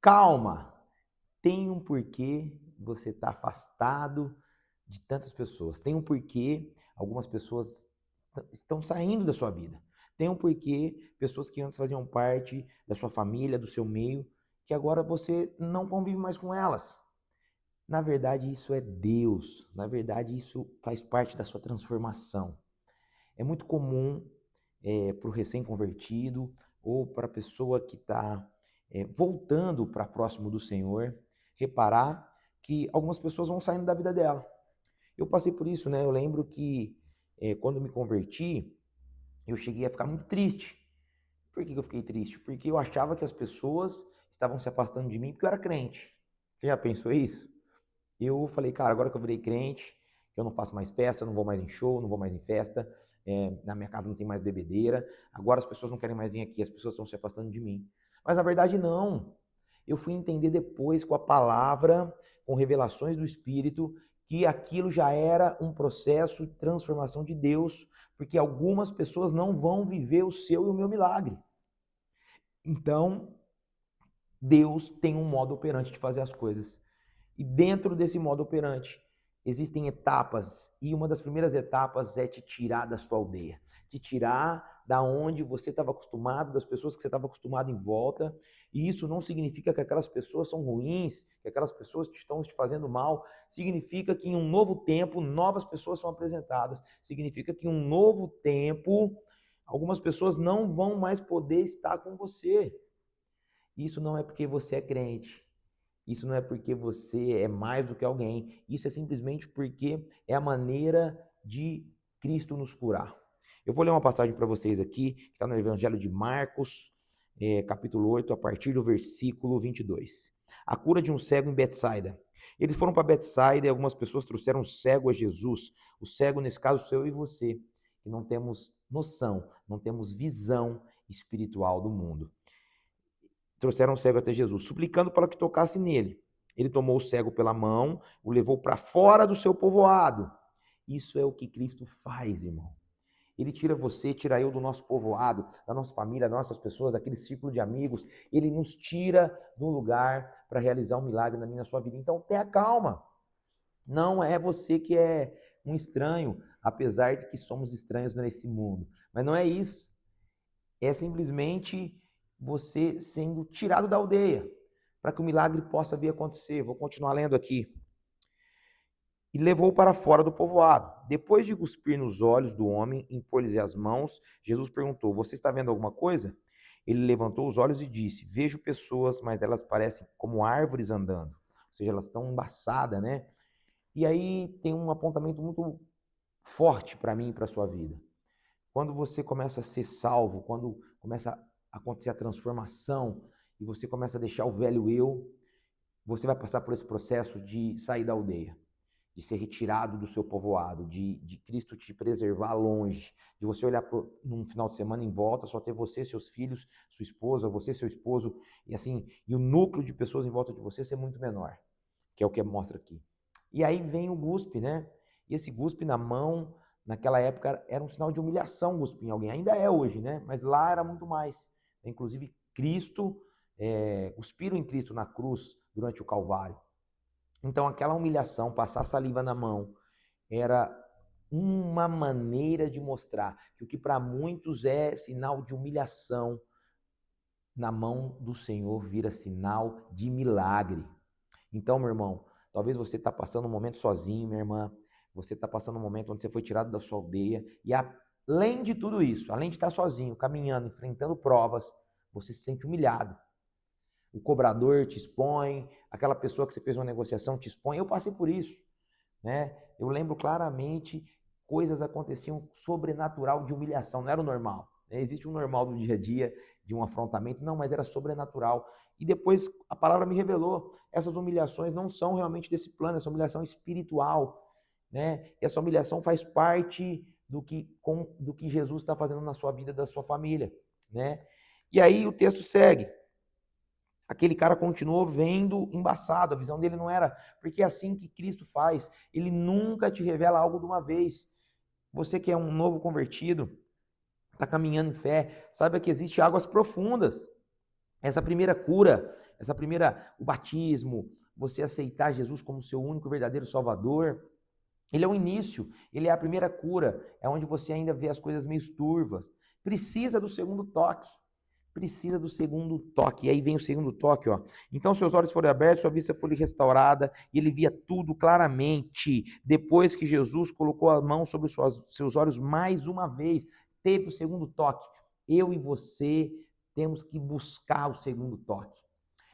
Calma, tem um porquê você está afastado de tantas pessoas. Tem um porquê algumas pessoas estão saindo da sua vida. Tem um porquê pessoas que antes faziam parte da sua família, do seu meio, que agora você não convive mais com elas. Na verdade, isso é Deus. Na verdade, isso faz parte da sua transformação. É muito comum para o recém-convertido ou para a pessoa que está voltando para próximo do Senhor, reparar que algumas pessoas vão saindo da vida dela. Eu passei por isso, né? Eu lembro que quando me converti, eu cheguei a ficar muito triste. Por que eu fiquei triste? Porque eu achava que as pessoas estavam se afastando de mim porque eu era crente. Você já pensou isso? Eu falei, cara, agora que eu virei crente, que eu não faço mais festa, não vou mais em show, não vou mais em festa, na minha casa não tem mais bebedeira, agora as pessoas não querem mais vir aqui, as pessoas estão se afastando de mim. Mas na verdade não. Eu fui entender depois com a palavra, com revelações do Espírito, que aquilo já era um processo de transformação de Deus, porque algumas pessoas não vão viver o seu e o meu milagre. Então, Deus tem um modo operante de fazer as coisas. E dentro desse modo operante, existem etapas, e uma das primeiras etapas é te tirar da sua aldeia, te tirar da onde você estava acostumado, das pessoas que você estava acostumado em volta, e isso não significa que aquelas pessoas são ruins, que aquelas pessoas estão te fazendo mal, significa que em um novo tempo, novas pessoas são apresentadas, significa que em um novo tempo, algumas pessoas não vão mais poder estar com você. Isso não é porque você é crente, isso não é porque você é mais do que alguém. Isso é simplesmente porque é a maneira de Cristo nos curar. Eu vou ler uma passagem para vocês aqui, que está no Evangelho de Marcos, capítulo 8, a partir do versículo 22. A cura de um cego em Betsaida. Eles foram para Betsaida e algumas pessoas trouxeram o cego a Jesus. O cego, nesse caso, sou eu e você, que não temos noção, não temos visão espiritual do mundo. Trouxeram o cego até Jesus, suplicando para que tocasse nele. Ele tomou o cego pela mão, o levou para fora do seu povoado. Isso é o que Cristo faz, irmão. Ele tira você, tira eu do nosso povoado, da nossa família, das nossas pessoas, daquele círculo de amigos. Ele nos tira do lugar para realizar um milagre na minha na sua vida. Então, tenha calma. Não é você que é um estranho, apesar de que somos estranhos nesse mundo. Mas não é isso. É simplesmente você sendo tirado da aldeia, para que o milagre possa vir acontecer. Vou continuar lendo aqui. E levou para fora do povoado. Depois de cuspir nos olhos do homem, impor-lhe as mãos, Jesus perguntou: Você está vendo alguma coisa? Ele levantou os olhos e disse: Vejo pessoas, mas elas parecem como árvores andando. Ou seja, elas estão embaçadas, né? E aí tem um apontamento muito forte para mim e para a sua vida. Quando você começa a ser salvo, quando começa a acontecer a transformação e você começa a deixar o velho eu, você vai passar por esse processo de sair da aldeia, de ser retirado do seu povoado, de Cristo te preservar longe, de você olhar num final de semana em volta, só ter você, seus filhos, sua esposa, você, seu esposo, e assim, e o núcleo de pessoas em volta de você ser muito menor, que é o que mostra aqui. E aí vem o guspe, né? E esse guspe na mão, naquela época, era um sinal de humilhação cuspir em alguém. Ainda é hoje, né? Mas lá era muito mais. Inclusive, Cristo, cuspiram em Cristo na cruz durante o Calvário. Então, aquela humilhação, passar saliva na mão, era uma maneira de mostrar que o que para muitos é sinal de humilhação, na mão do Senhor vira sinal de milagre. Então, meu irmão, talvez você está passando um momento sozinho, minha irmã, você está passando um momento onde você foi tirado da sua aldeia, e além de tudo isso, além de estar sozinho, caminhando, enfrentando provas, você se sente humilhado. O cobrador te expõe, aquela pessoa que você fez uma negociação te expõe. Eu passei por isso, né? Eu lembro claramente, coisas aconteciam sobrenatural de humilhação, não era o normal, né? Existe um normal do dia a dia, de um afrontamento, não, mas era sobrenatural. E depois a palavra me revelou, essas humilhações não são realmente desse plano, essa humilhação espiritual, né? E essa humilhação faz parte do que Jesus está fazendo na sua vida, da sua família, né? E aí o texto segue. Aquele cara continuou vendo embaçado, a visão dele não era, porque é assim que Cristo faz, ele nunca te revela algo de uma vez. Você que é um novo convertido, está caminhando em fé, saiba que existem águas profundas. Essa primeira cura o batismo, você aceitar Jesus como seu único verdadeiro Salvador, ele é o início, ele é a primeira cura, é onde você ainda vê as coisas meio turvas. Precisa do segundo toque. Precisa do segundo toque. E aí vem o segundo toque, ó. Então seus olhos foram abertos, sua vista foi restaurada, e ele via tudo claramente. Depois que Jesus colocou a mão sobre seus olhos mais uma vez, teve o segundo toque. Eu e você temos que buscar o segundo toque.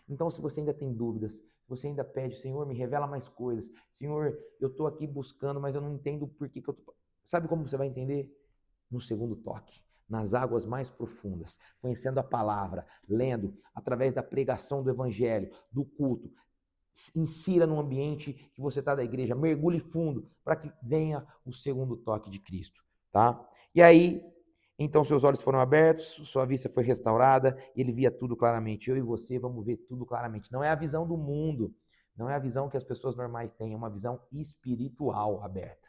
Então, se você ainda tem dúvidas, se você ainda pede, Senhor, me revela mais coisas. Senhor, eu estou aqui buscando, mas eu não entendo por que eu estou... Sabe como você vai entender? No segundo toque, nas águas mais profundas, conhecendo a palavra, lendo, através da pregação do evangelho, do culto. Insira no ambiente que você está da igreja, mergulhe fundo para que venha o segundo toque de Cristo, tá? E aí, então seus olhos foram abertos, sua vista foi restaurada, e ele via tudo claramente. Eu e você vamos ver tudo claramente. Não é a visão do mundo, não é a visão que as pessoas normais têm, é uma visão espiritual aberta.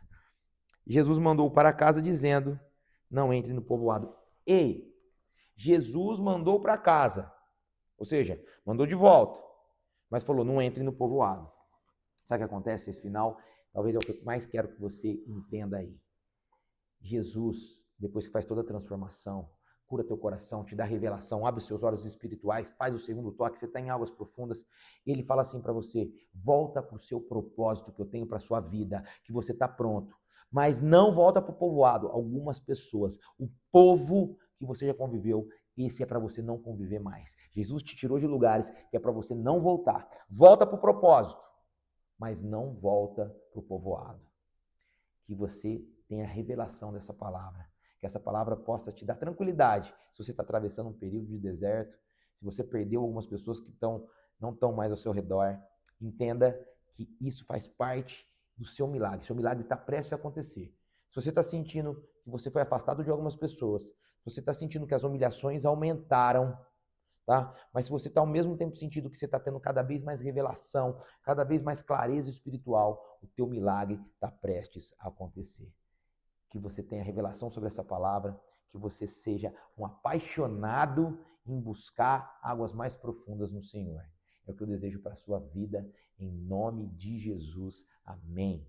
Jesus mandou para casa dizendo: não entre no povoado. Ei, Jesus mandou para casa, ou seja, mandou de volta, mas falou: não entre no povoado. Sabe o que acontece? Esse final, talvez é o que eu mais quero que você entenda aí. Jesus, depois que faz toda a transformação, cura teu coração, te dá revelação, abre seus olhos espirituais, faz o segundo toque, você está em águas profundas, ele fala assim para você: volta para o seu propósito que eu tenho para a sua vida, que você está pronto. Mas não volta para o povoado. Algumas pessoas, o povo que você já conviveu, esse é para você não conviver mais. Jesus te tirou de lugares que é para você não voltar. Volta para o propósito, mas não volta para o povoado. Que você tenha revelação dessa palavra, que essa palavra possa te dar tranquilidade se você está atravessando um período de deserto, se você perdeu algumas pessoas que não estão mais ao seu redor. Entenda que isso faz parte do seu milagre está prestes a acontecer. Se você está sentindo que você foi afastado de algumas pessoas, se você está sentindo que as humilhações aumentaram, tá? Mas se você está ao mesmo tempo sentindo que você está tendo cada vez mais revelação, cada vez mais clareza espiritual, o teu milagre está prestes a acontecer. Que você tenha revelação sobre essa palavra, que você seja um apaixonado em buscar águas mais profundas no Senhor. É o que eu desejo para a sua vida, em nome de Jesus. Amém.